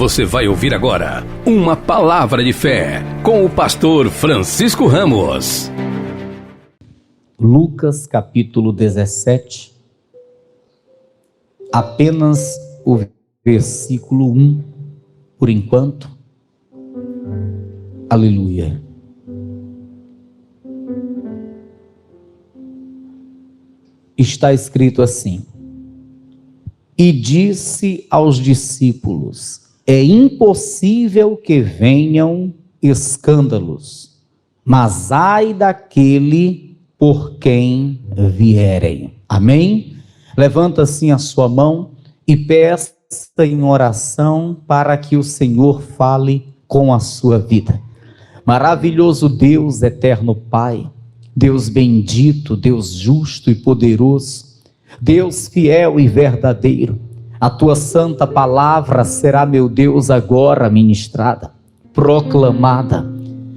Você vai ouvir agora uma palavra de fé com o pastor Francisco Ramos. Lucas capítulo 17, apenas o versículo 1, por enquanto. Aleluia. Está escrito assim: e disse aos discípulos: é impossível que venham escândalos, mas ai daquele por quem vierem. Amém? Levanta assim a sua mão e peça em oração para que o Senhor fale com a sua vida. Maravilhoso Deus, eterno Pai, Deus bendito, Deus justo e poderoso, Deus fiel e verdadeiro, a tua santa palavra será, meu Deus, agora ministrada, proclamada.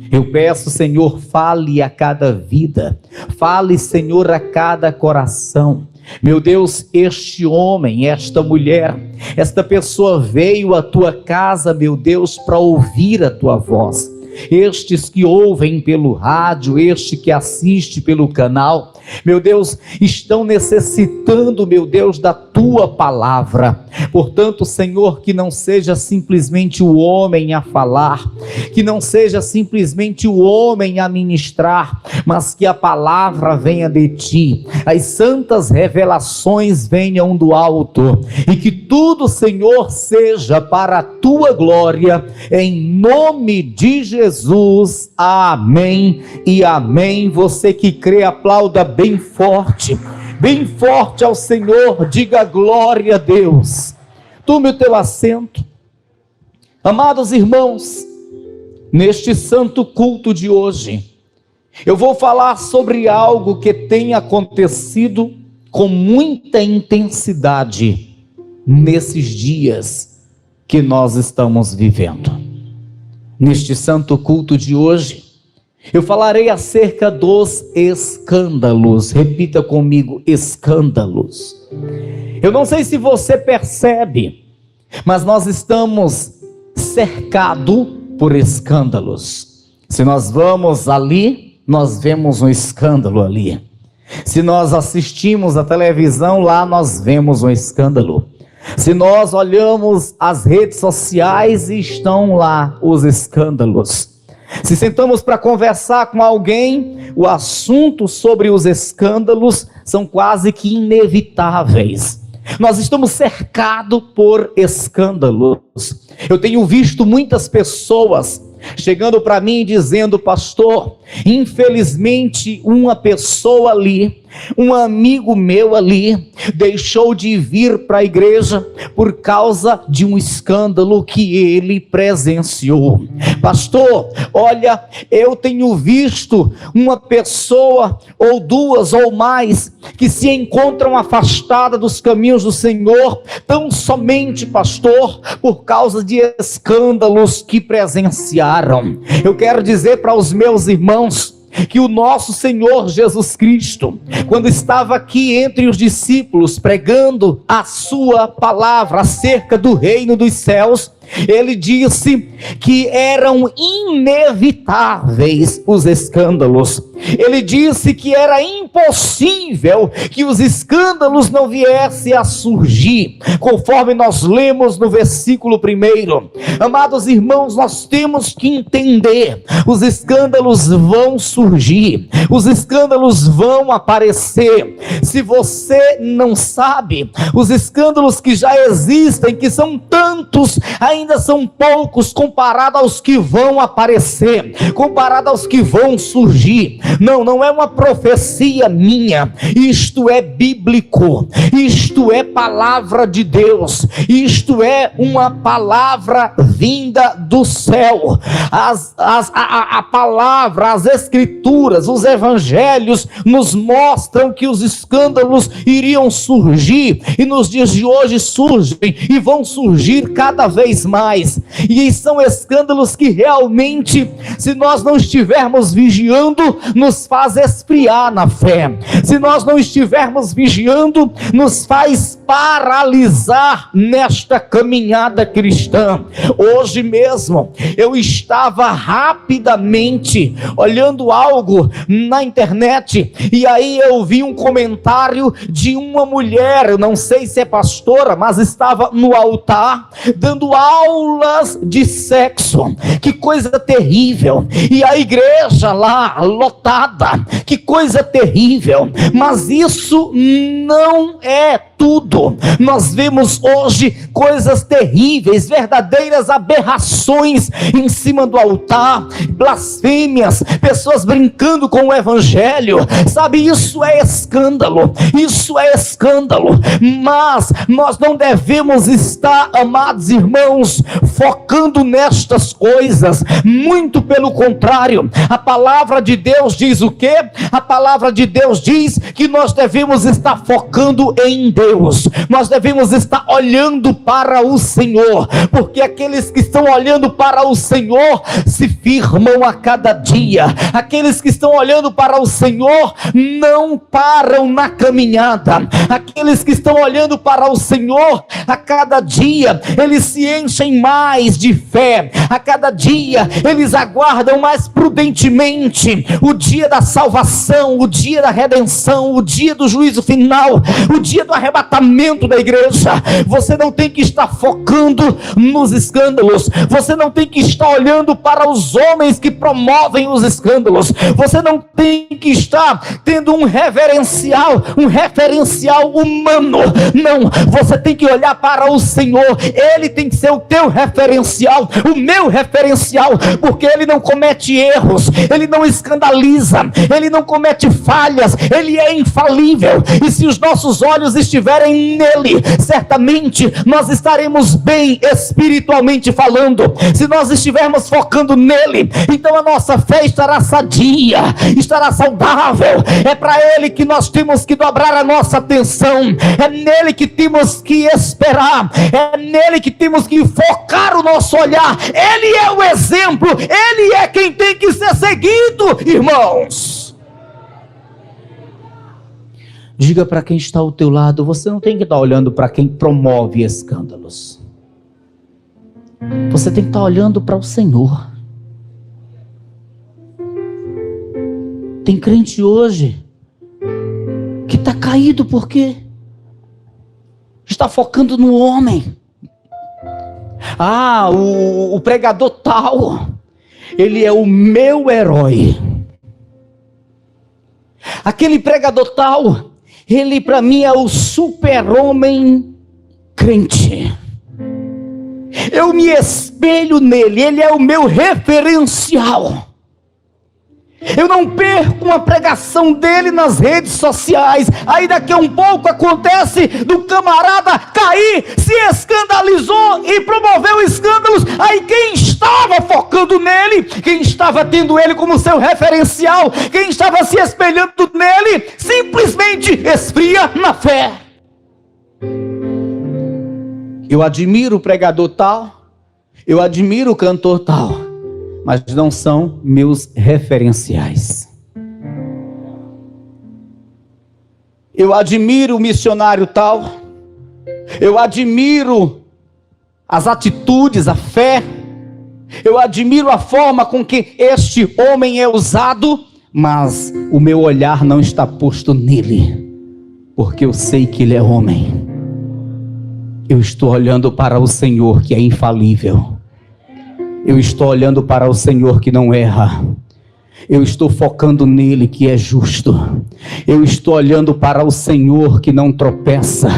Eu peço, Senhor, fale a cada vida, fale, Senhor, a cada coração. Meu Deus, este homem, esta mulher, esta pessoa veio à tua casa, meu Deus, para ouvir a tua voz. Estes que ouvem pelo rádio, este que assiste pelo canal, meu Deus, estão necessitando, meu Deus, da tua palavra. Portanto, Senhor, que não seja simplesmente o homem a falar, que não seja simplesmente o homem a ministrar, mas que a palavra venha de ti, as santas revelações venham do alto, e que tudo, Senhor, seja para a tua glória, em nome de Jesus, amém e amém. Você que crê, aplauda bem forte ao Senhor, diga glória a Deus. Tome o teu assento. Amados irmãos, neste santo culto de hoje, eu vou falar sobre algo que tem acontecido com muita intensidade nesses dias que nós estamos vivendo. Neste santo culto de hoje, eu falarei acerca dos escândalos. Repita comigo: escândalos. Eu não sei se você percebe, mas nós estamos cercados por escândalos. Se nós vamos ali, nós vemos um escândalo ali. Se nós assistimos a televisão, lá nós vemos um escândalo. Se nós olhamos as redes sociais, estão lá os escândalos. Se sentamos para conversar com alguém, o assunto sobre os escândalos são quase que inevitáveis. Nós estamos cercados por escândalos. Eu tenho visto muitas pessoas chegando para mim e dizendo: pastor, infelizmente uma pessoa ali, um amigo meu ali, deixou de vir para a igreja por causa de um escândalo que ele presenciou. Pastor, olha, eu tenho visto uma pessoa ou duas ou mais que se encontram afastadas dos caminhos do Senhor, tão somente, pastor, por causa de escândalos que presenciaram. Eu quero dizer para os meus irmãos que o nosso Senhor Jesus Cristo, quando estava aqui entre os discípulos pregando a sua palavra acerca do reino dos céus, ele disse que eram inevitáveis os escândalos. Ele disse que era impossível que os escândalos não viessem a surgir, conforme nós lemos no versículo 1. Amados irmãos, nós temos que entender: os escândalos vão surgir, os escândalos vão aparecer. Se você não sabe, os escândalos que já existem, que são tantos, ainda são poucos comparado aos que vão aparecer, comparado aos que vão surgir. Não é uma profecia minha, isto é bíblico, isto é palavra de Deus, isto é uma palavra vinda do céu. A palavra, as escrituras, os evangelhos nos mostram que os escândalos iriam surgir, e nos dias de hoje surgem e vão surgir cada vez mais. e são escândalos que realmente, se nós não estivermos vigiando, nos faz esfriar na fé. Se nós não estivermos vigiando, nos faz paralisar nesta caminhada cristã. Hoje mesmo eu estava rapidamente olhando algo na internet, e aí eu vi um comentário de uma mulher, eu não sei se é pastora, mas estava no altar dando aulas de sexo. Que coisa terrível! E a igreja lá lotada, que coisa terrível! Mas isso não é tudo. Nós vemos hoje coisas terríveis, verdadeiras aberrações em cima do altar, blasfêmias, pessoas brincando com o evangelho, sabe? Isso é escândalo, isso é escândalo. Mas nós não devemos estar, amados irmãos, focando nestas coisas, muito pelo contrário. A palavra de Deus diz o quê? A palavra de Deus diz que nós devemos estar focando em Deus. Nós devemos estar olhando para o Senhor, porque aqueles que estão olhando para o Senhor se firmam a cada dia. Aqueles que estão olhando para o Senhor não param na caminhada. Aqueles que estão olhando para o Senhor, a cada dia eles se enchem mais de fé. A cada dia eles aguardam mais prudentemente o dia da salvação, o dia da redenção, o dia do juízo final, o dia do arrebatamento da igreja. Você não tem que estar focando nos escândalos. Você não tem que estar olhando para os homens que promovem os escândalos. Você não tem que estar tendo um referencial humano. Não, você tem que olhar para o Senhor. Ele tem que ser o teu referencial, o meu referencial, porque Ele não comete erros, Ele não escandaliza, Ele não comete falhas, Ele é infalível. E se os nossos olhos estiverem nele, certamente nós estaremos bem espiritualmente falando. Se nós estivermos focando nele, então a nossa fé estará sadia, estará saudável. É para ele que nós temos que dobrar a nossa atenção, é nele que temos que esperar, é nele que temos que focar o nosso olhar. Ele é o exemplo, ele é quem tem que ser seguido, irmãos. Diga para quem está ao teu lado: você não tem que estar olhando para quem promove escândalos. Você tem que estar olhando para o Senhor. Tem crente hoje que está caído porque está focando no homem. O pregador tal, ele é o meu herói. Aquele pregador tal, ele para mim é o super-homem crente. Eu me espelho nele, ele é o meu referencial. Eu não perco uma pregação dele nas redes sociais. Aí daqui a um pouco acontece do camarada cair, se escandalizou e promoveu escândalos. Aí quem estava focando nele, quem estava tendo ele como seu referencial, quem estava se espelhando nele, simplesmente esfria na fé. Eu admiro o pregador tal, eu admiro o cantor tal, mas não são meus referenciais. Eu admiro o missionário tal, eu admiro as atitudes, a fé, eu admiro a forma com que este homem é usado, mas o meu olhar não está posto nele, porque eu sei que ele é homem. Eu estou olhando para o Senhor, que é infalível. Eu estou olhando para o Senhor, que não erra. Eu estou focando nele, que é justo. Eu estou olhando para o Senhor, que não tropeça.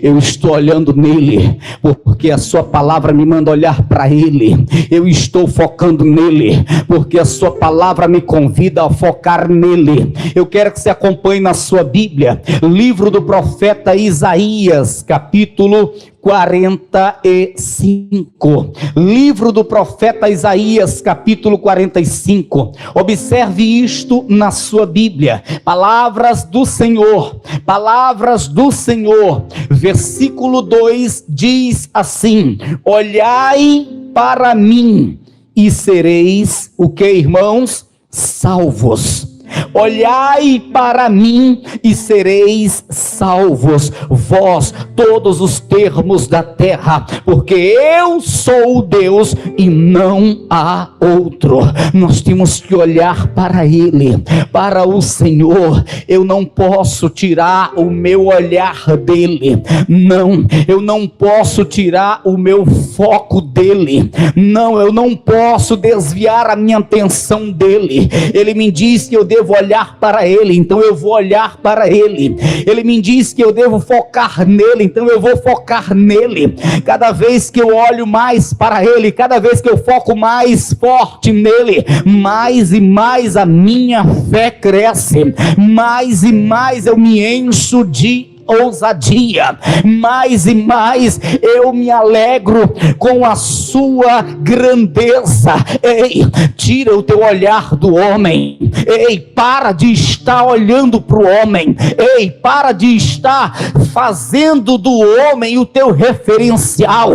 Eu estou olhando nele, porque a sua palavra me manda olhar para ele. Eu estou focando nele, porque a sua palavra me convida a focar nele. Eu quero que você acompanhe na sua Bíblia, livro do profeta Isaías, capítulo 45. Livro do profeta Isaías, capítulo 45. Observe isto na sua Bíblia. Palavras do Senhor. Palavras do Senhor. Versículo 2 diz assim: olhai para mim e sereis o que, irmãos? Salvos. Olhai para mim e sereis salvos, vós, todos os termos da terra, porque eu sou Deus e não há outro. Nós temos que olhar para Ele, para o Senhor. Eu não posso tirar o meu olhar dele, não, eu não posso tirar o meu foco dele, não, eu não posso desviar a minha atenção dele. Ele me diz que eu devo olhar para Ele, então eu vou olhar para Ele. Ele me diz que eu devo focar nele, então eu vou focar nele. Cada vez que eu olho mais para Ele, cada vez que eu foco mais forte nele, mais e mais a minha fé cresce, mais e mais eu me encho de ousadia, mais e mais eu me alegro com a sua grandeza. Ei, tira o teu olhar do homem. Ei, para de estar olhando para o homem. Ei, para de estar fazendo do homem o teu referencial.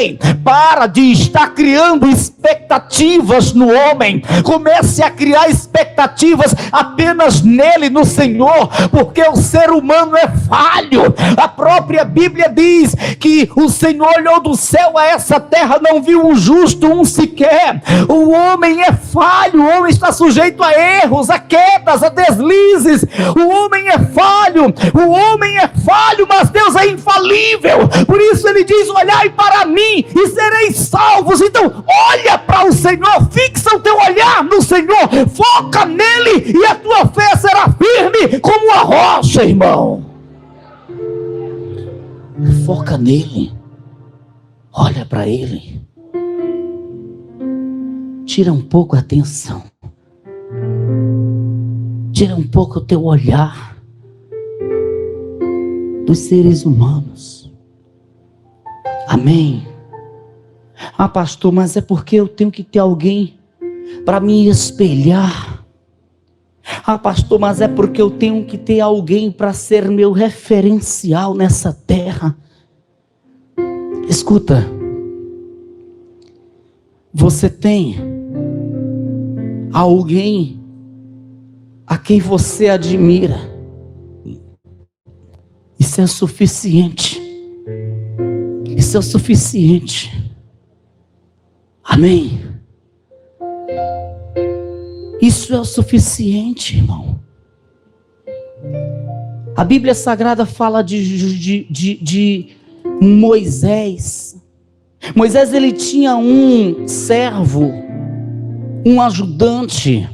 Ei, para de estar criando expectativas no homem. Comece a criar expectativas apenas nele, no Senhor, porque o ser humano é falho. A própria Bíblia diz que o Senhor olhou do céu a essa terra, não viu um justo, um sequer. O homem é falho, o homem está sujeito a erros, a quedas, a deslizes. O homem é falho, mas Deus é infalível. Por isso ele diz: olhai para mim e sereis salvos. Então olha para o Senhor, fixa o teu olhar no Senhor, foca nele e a tua fé será firme como a rocha, irmão. Foca nele, olha para ele, tira um pouco a atenção, tira um pouco o teu olhar dos seres humanos. Amém? Ah, pastor, mas é porque eu tenho que ter alguém para me espelhar. Ah, pastor, mas é porque eu tenho que ter alguém para ser meu referencial nessa terra. Escuta, você tem alguém a quem você admira. Isso é suficiente. Isso é o suficiente. Amém? Isso é o suficiente, irmão. A Bíblia Sagrada fala de Moisés. Moisés, ele tinha um servo, um ajudante,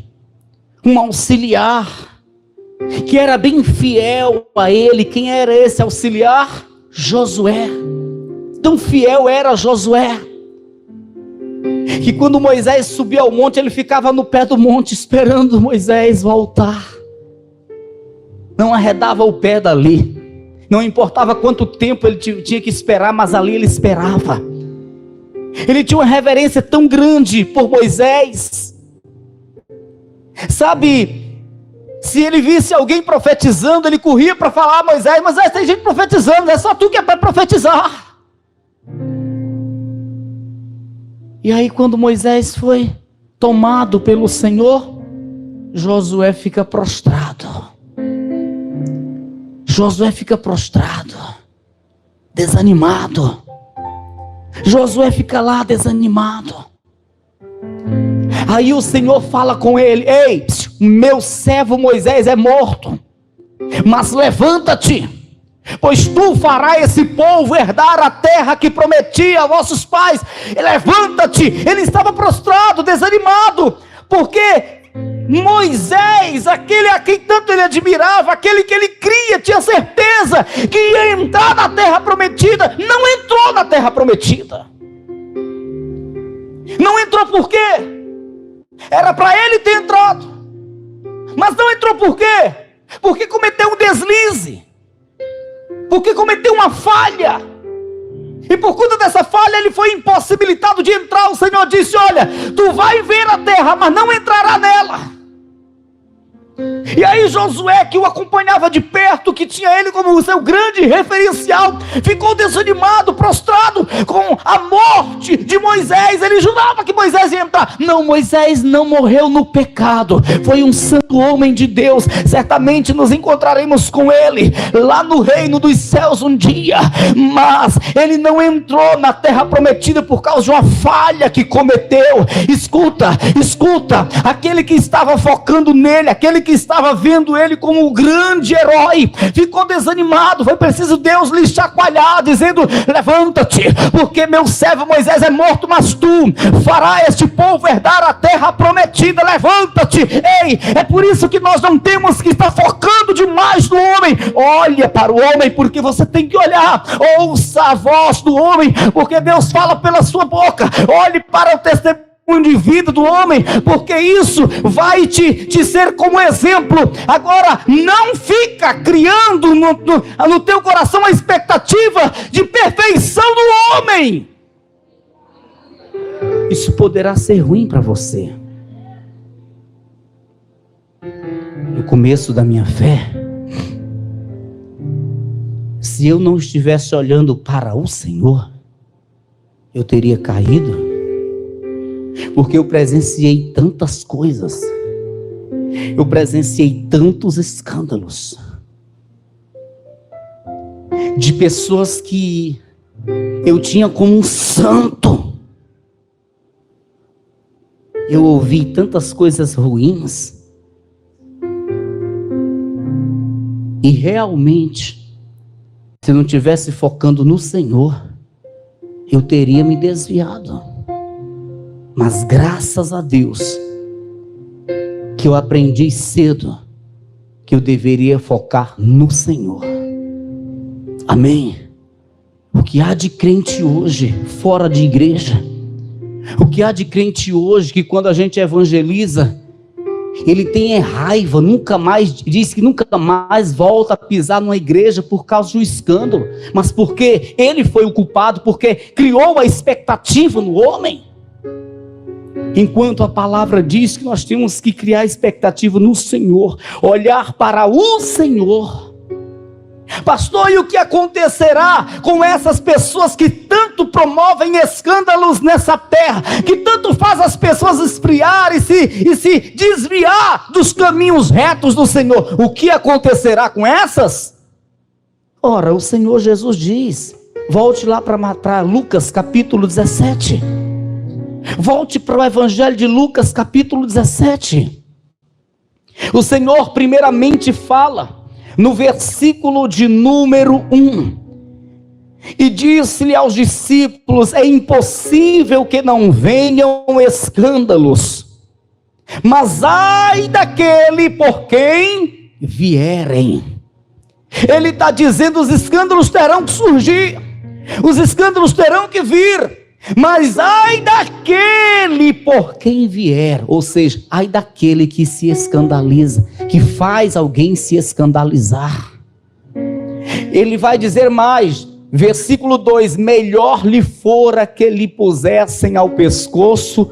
um auxiliar, que era bem fiel a ele. Quem era esse auxiliar? Josué. Tão fiel era Josué, que quando Moisés subia ao monte, ele ficava no pé do monte esperando Moisés voltar. Não arredava o pé dali. Não importava quanto tempo ele tinha que esperar, mas ali ele esperava. Ele tinha uma reverência tão grande por Moisés. Sabe, se ele visse alguém profetizando, ele corria para falar: Moisés, tem gente profetizando, é só tu que é para profetizar. E aí, quando Moisés foi tomado pelo Senhor, Josué fica prostrado. Josué fica prostrado, desanimado. Josué fica lá desanimado. Aí o Senhor fala com ele: ei, meu servo Moisés é morto, mas levanta-te, pois tu farás esse povo herdar a terra que prometi a vossos pais. Levanta-te. Ele estava prostrado, desanimado, porque Moisés, aquele a quem tanto ele admirava, aquele que ele cria, tinha certeza que ia entrar na terra prometida, não entrou na terra prometida. Não entrou por quê? Era para ele ter entrado, mas não entrou por quê? Porque cometeu um deslize, porque cometeu uma falha, e por conta dessa falha ele foi impossibilitado de entrar. O Senhor disse: olha, tu vai ver a terra, mas não entrará nela. E aí Josué, que o acompanhava de perto, que tinha ele como o seu grande referencial, ficou desanimado, prostrado com a morte de Moisés. Ele jurava que Moisés ia entrar. Não, Moisés não morreu no pecado, foi um santo homem de Deus. Certamente nos encontraremos com ele lá no reino dos céus um dia, mas ele não entrou na terra prometida por causa de uma falha que cometeu. Escuta, aquele que estava focando nele, aquele que estava vendo ele como o grande herói, ficou desanimado. Foi preciso Deus lhe chacoalhar, dizendo: levanta-te, porque meu servo Moisés é morto, mas tu fará este povo herdar a terra prometida. Levanta-te. Ei, é por isso que nós não temos que estar focando demais no homem. Olha para o homem, porque você tem que olhar. Ouça a voz do homem, porque Deus fala pela sua boca. Olhe para o testemunho de vida do homem, porque isso vai te ser como exemplo. Agora, não fica criando no teu coração a expectativa de perfeição do homem. Isso poderá ser ruim para você. No começo da minha fé, se eu não estivesse olhando para o Senhor, eu teria caído. Porque eu presenciei tantas coisas, eu presenciei tantos escândalos, de pessoas que eu tinha como um santo. Eu ouvi tantas coisas ruins, e realmente, se eu não estivesse focando no Senhor, eu teria me desviado. Mas graças a Deus, que eu aprendi cedo, que eu deveria focar no Senhor. Amém? O que há de crente hoje, fora de igreja, o que há de crente hoje, que quando a gente evangeliza, ele tem raiva, diz que nunca mais volta a pisar numa igreja por causa de um escândalo, mas porque ele foi o culpado, porque criou a expectativa no homem. Enquanto a palavra diz que nós temos que criar expectativa no Senhor, olhar para o Senhor. Pastor, e o que acontecerá com essas pessoas que tanto promovem escândalos nessa terra, que tanto faz as pessoas esfriar e se desviar dos caminhos retos do Senhor? O que acontecerá com essas? Ora, o Senhor Jesus diz, volte lá para Lucas capítulo 17, volte para o Evangelho de Lucas capítulo 17, o Senhor primeiramente fala no versículo de número 1, e disse-lhe aos discípulos: é impossível que não venham escândalos, mas ai daquele por quem vierem. Ele está dizendo: os escândalos terão que surgir, os escândalos terão que vir, mas ai daquele por quem vier. Ou seja, ai daquele que se escandaliza, que faz alguém se escandalizar. Ele vai dizer mais, versículo 2: melhor lhe fora que lhe pusessem ao pescoço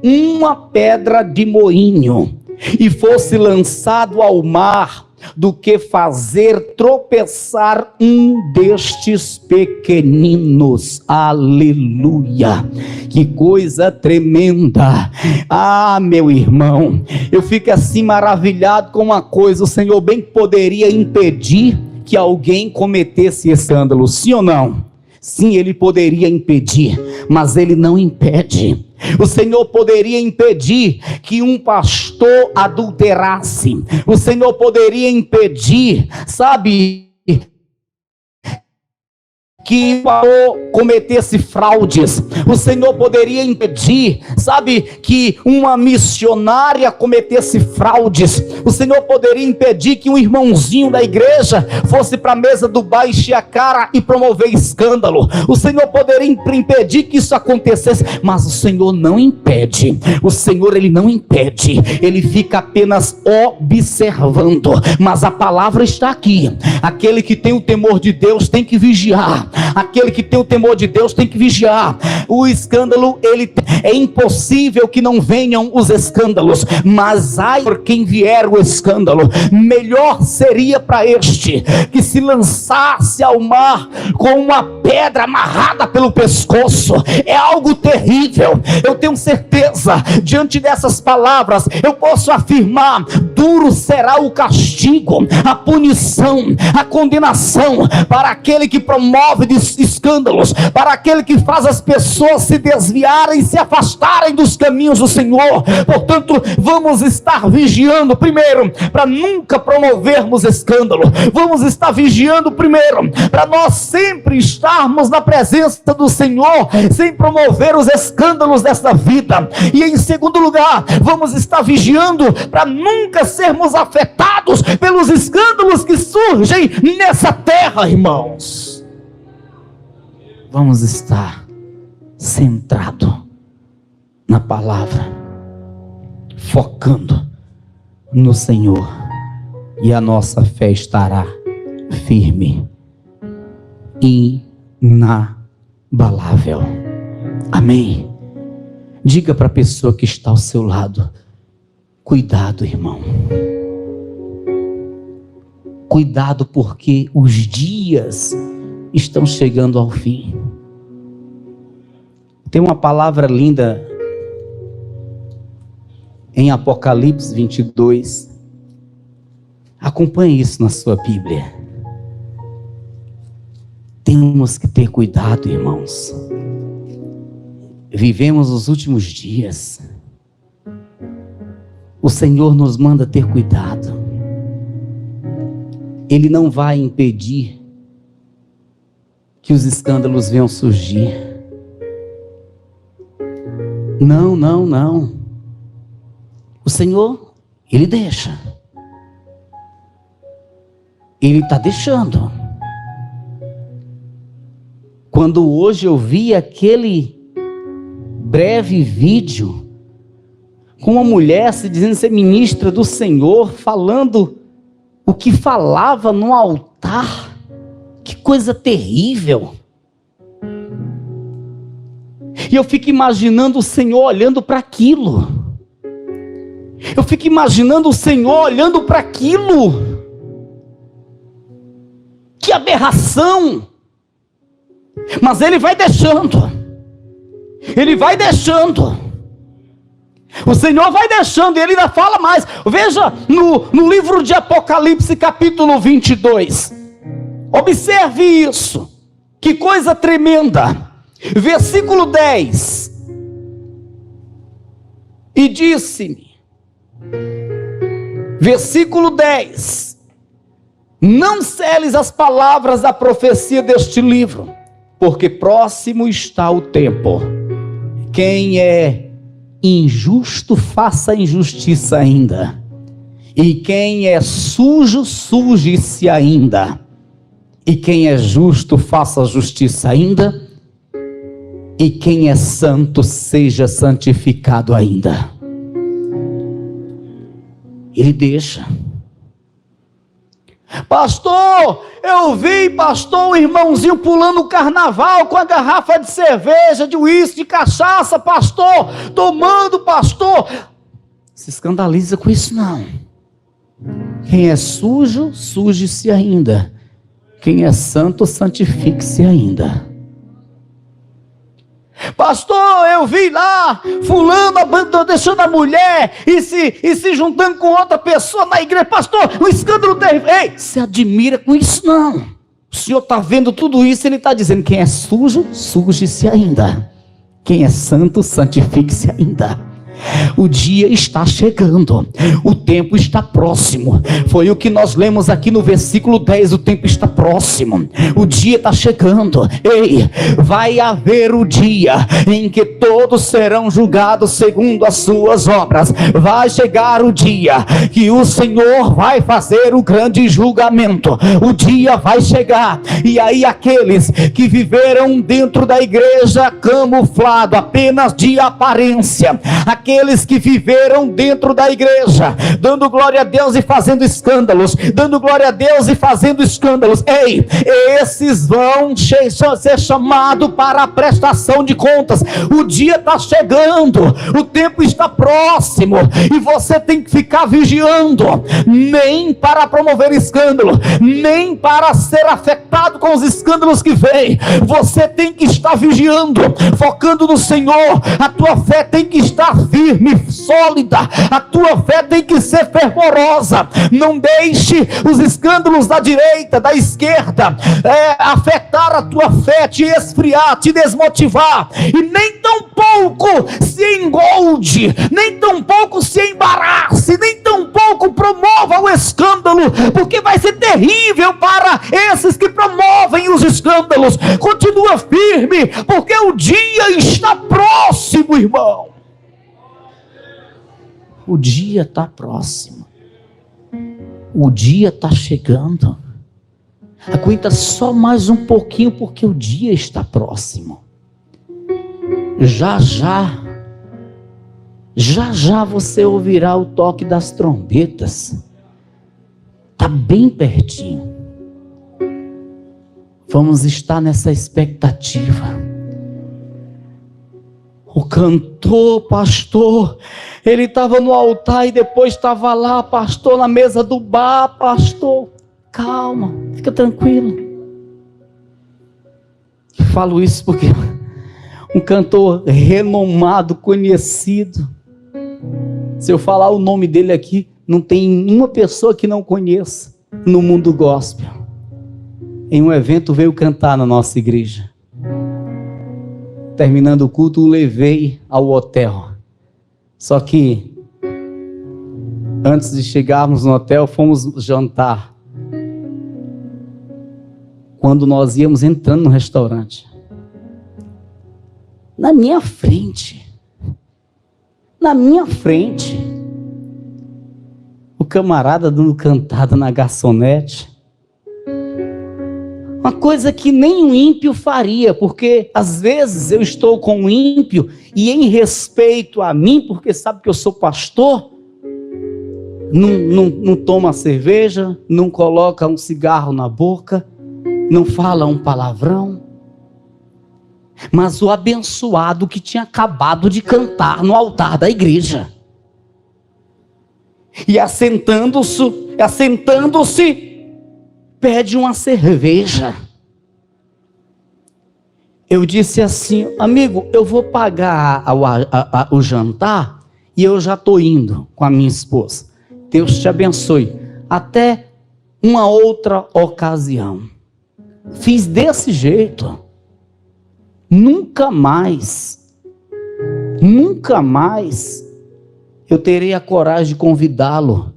uma pedra de moinho e fosse lançado ao mar, do que fazer tropeçar um destes pequeninos. Aleluia, que coisa tremenda. Ah, meu irmão, eu fico assim maravilhado com uma coisa: o Senhor bem poderia impedir que alguém cometesse escândalo, sim ou não? Sim, ele poderia impedir, mas ele não impede. O Senhor poderia impedir que um pastor adulterasse. O Senhor poderia impedir, que o pastor cometesse fraudes. O Senhor poderia impedir, que uma missionária cometesse fraudes. O Senhor poderia impedir que um irmãozinho da igreja fosse para a mesa do bar, encher a cara e promover escândalo. O Senhor poderia impedir que isso acontecesse, mas o Senhor não impede. O Senhor, ele não impede, ele fica apenas observando. Mas a palavra está aqui: aquele que tem o temor de Deus tem que vigiar, Aquele que tem o temor de Deus tem que vigiar. O escândalo, é impossível que não venham os escândalos, mas ai por quem vier o escândalo. Melhor seria para este que se lançasse ao mar com uma pedra amarrada pelo pescoço. É algo terrível. Eu tenho certeza, diante dessas palavras, eu posso afirmar: duro será o castigo, a punição, a condenação para aquele que promove escândalos, para aquele que faz as pessoas se desviarem, se afastarem dos caminhos do Senhor. Portanto, vamos estar vigiando primeiro para nunca promovermos escândalo. Vamos estar vigiando primeiro para nós sempre estarmos na presença do Senhor, sem promover os escândalos desta vida. E em segundo lugar, vamos estar vigiando para nunca sermos afetados pelos escândalos que surgem nessa terra, irmãos. Vamos estar centrado na palavra, focando no Senhor, e a nossa fé estará firme, inabalável. Amém. Diga para a pessoa que está ao seu lado: cuidado, irmão. Cuidado, porque os dias estão chegando ao fim. Tem uma palavra linda em Apocalipse 22. Acompanhe isso na sua Bíblia. Temos que ter cuidado, irmãos. Vivemos os últimos dias. O Senhor nos manda ter cuidado. Ele não vai impedir que os escândalos venham surgir. Não, não, não. O Senhor, Ele deixa. Ele está deixando. Quando hoje eu vi aquele breve vídeo com uma mulher se dizendo ser ministra do Senhor, falando o que falava no altar, que coisa terrível. E eu fico imaginando o Senhor olhando para aquilo. Eu fico imaginando o Senhor olhando para aquilo. Que aberração! Mas Ele vai deixando. Ele vai deixando. O Senhor vai deixando, e Ele ainda fala mais. Veja no livro de Apocalipse, capítulo 22. Observe isso. Que coisa tremenda. Versículo 10. E disse-me, versículo 10: não seles as palavras da profecia deste livro, porque próximo está o tempo. Quem é injusto, faça injustiça ainda, e quem é sujo, suje-se ainda, e quem é justo, faça justiça ainda, e quem é santo, seja santificado ainda. Ele deixa. Pastor, eu vi, pastor, um irmãozinho pulando o carnaval com a garrafa de cerveja, de uísque, de cachaça, pastor, tomando, pastor. Se escandaliza com isso não. Quem é sujo, suje-se ainda. Quem é santo, santifique-se ainda. Pastor, eu vi lá fulano deixando a mulher e se juntando com outra pessoa na igreja. Pastor, um escândalo terrível. Ei, se admira com isso não. O Senhor está vendo tudo isso. Ele está dizendo: quem é sujo, suje-se ainda. Quem é santo, santifique-se ainda. O dia está chegando, o tempo está próximo. Foi o que nós lemos aqui no versículo 10. O tempo está próximo, o dia está chegando. Ei, vai haver o dia em que todos serão julgados segundo as suas obras. Vai chegar o dia que o Senhor vai fazer o grande julgamento. O dia vai chegar, e aí aqueles que viveram dentro da igreja camuflado, apenas de aparência, aqueles aqueles que viveram dentro da igreja, dando glória a Deus e fazendo escândalos, dando glória a Deus e fazendo escândalos. Ei, esses vão ser chamados para a prestação de contas. O dia está chegando, o tempo está próximo, e você tem que ficar vigiando, nem para promover escândalo, nem para ser afetado com os escândalos que vêm. Você tem que estar vigiando, focando no Senhor. A tua fé tem que estar firme, sólida, a tua fé tem que ser fervorosa. Não deixe os escândalos da direita, da esquerda, afetar a tua fé, te esfriar, te desmotivar, e nem tão pouco se engolde, nem tão pouco se embarace, nem tão pouco promova o escândalo, porque vai ser terrível para esses que promovem os escândalos. Continua firme, porque o dia está próximo, irmão. O dia está próximo, o dia está chegando. Aguenta só mais um pouquinho, porque o dia está próximo. Já já você ouvirá o toque das trombetas. Está bem pertinho. Vamos estar nessa expectativa. O cantor, pastor, ele estava no altar e depois estava lá, pastor, na mesa do bar. Pastor, calma, fica tranquilo. Eu falo isso porque um cantor renomado, conhecido, se eu falar o nome dele aqui, não tem uma pessoa que não conheça no mundo gospel. Em um evento veio cantar na nossa igreja. Terminando o culto, o levei ao hotel. Só que antes de chegarmos no hotel, fomos jantar. Quando nós íamos entrando no restaurante, na minha frente, o camarada dando cantada na garçonete. Uma coisa que nem um ímpio faria, porque às vezes eu estou com um ímpio e em respeito a mim, porque sabe que eu sou pastor, não toma cerveja, não coloca um cigarro na boca, não fala um palavrão. Mas o abençoado que tinha acabado de cantar no altar da igreja, e assentando-se, pede uma cerveja. Eu disse assim: amigo, eu vou pagar o jantar e eu já estou indo com a minha esposa. Deus te abençoe. Até uma outra ocasião. Fiz desse jeito. Nunca mais eu terei a coragem de convidá-lo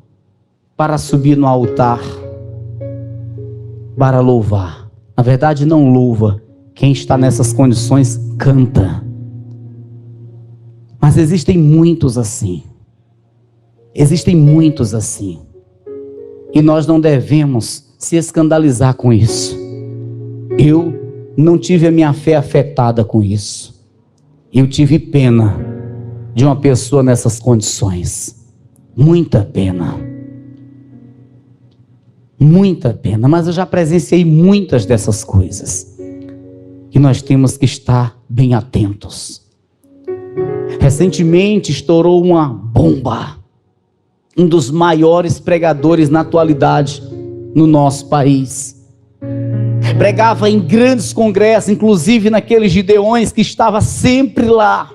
para subir no altar, para louvar. Na verdade, não louva. Quem está nessas condições canta. Mas existem muitos assim. E nós não devemos se escandalizar com isso. Eu não tive a minha fé afetada com isso. Eu tive pena de uma pessoa nessas condições. Muita pena. Mas eu já presenciei muitas dessas coisas. E nós temos que estar bem atentos. Recentemente estourou uma bomba. Um dos maiores pregadores na atualidade no nosso país. Pregava em grandes congressos, inclusive naqueles Gideões que estava sempre lá.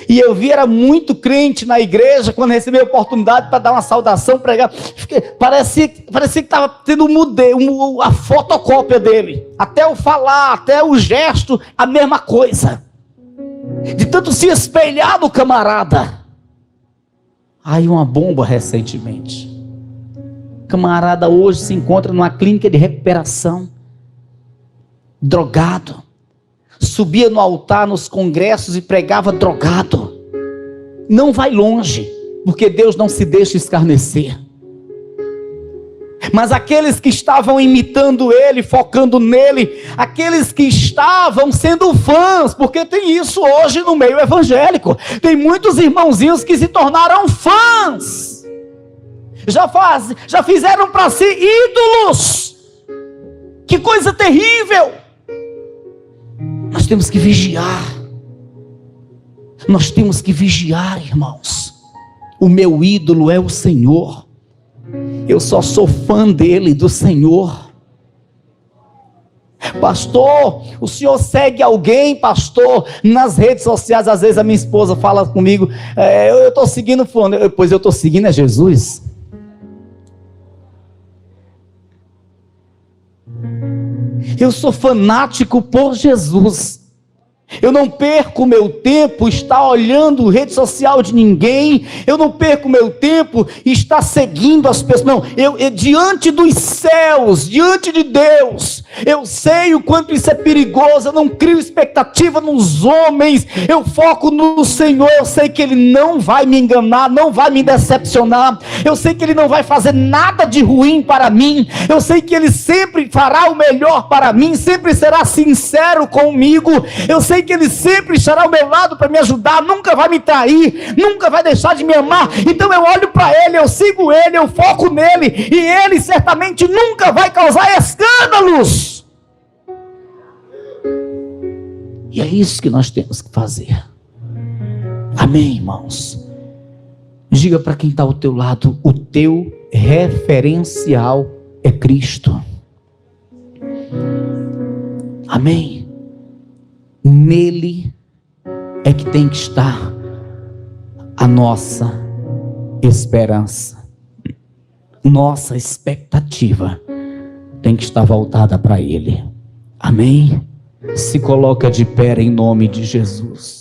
E eu vi, era muito crente na igreja. Quando recebi a oportunidade para dar uma saudação, pregar, parecia que estava tendo a fotocópia dele. Até o falar, até o gesto, a mesma coisa. De tanto se espelhar no camarada. Aí uma bomba recentemente. O camarada hoje se encontra numa clínica de recuperação. Drogado. Subia no altar, nos congressos e pregava drogado. Não vai longe, porque Deus não se deixa escarnecer. Mas aqueles que estavam imitando ele, focando nele, aqueles que estavam sendo fãs, porque tem isso hoje no meio evangélico, tem muitos irmãozinhos que se tornaram fãs, já fizeram para si ídolos. Que coisa terrível! Nós temos que vigiar. Nós temos que vigiar, irmãos. O meu ídolo é o Senhor. Eu só sou fã dele, do Senhor. Pastor, o senhor segue alguém, pastor, nas redes sociais? Às vezes a minha esposa fala comigo, eu estou seguindo fulano. Pois eu estou seguindo é Jesus. Eu sou fanático por Jesus. Eu não perco meu tempo estar olhando rede social de ninguém. Eu não perco meu tempo estar seguindo as pessoas. Não, eu diante dos céus, diante de Deus, eu sei o quanto isso é perigoso. Eu não crio expectativa nos homens. Eu foco no Senhor. Eu sei que Ele não vai me enganar, não vai me decepcionar. Eu sei que Ele não vai fazer nada de ruim para mim. Eu sei que Ele sempre fará o melhor para mim, sempre será sincero comigo. Eu sei que Ele sempre estará ao meu lado para me ajudar, nunca vai me trair, nunca vai deixar de me amar. Então eu olho para Ele, eu sigo Ele, eu foco nele, e Ele certamente nunca vai causar escândalos. E é isso que nós temos que fazer. Amém, irmãos? Diga para quem está ao teu lado: o teu referencial é Cristo. Amém? Nele é que tem que estar a nossa esperança. Nossa expectativa tem que estar voltada para Ele. Amém? Se coloca de pé em nome de Jesus.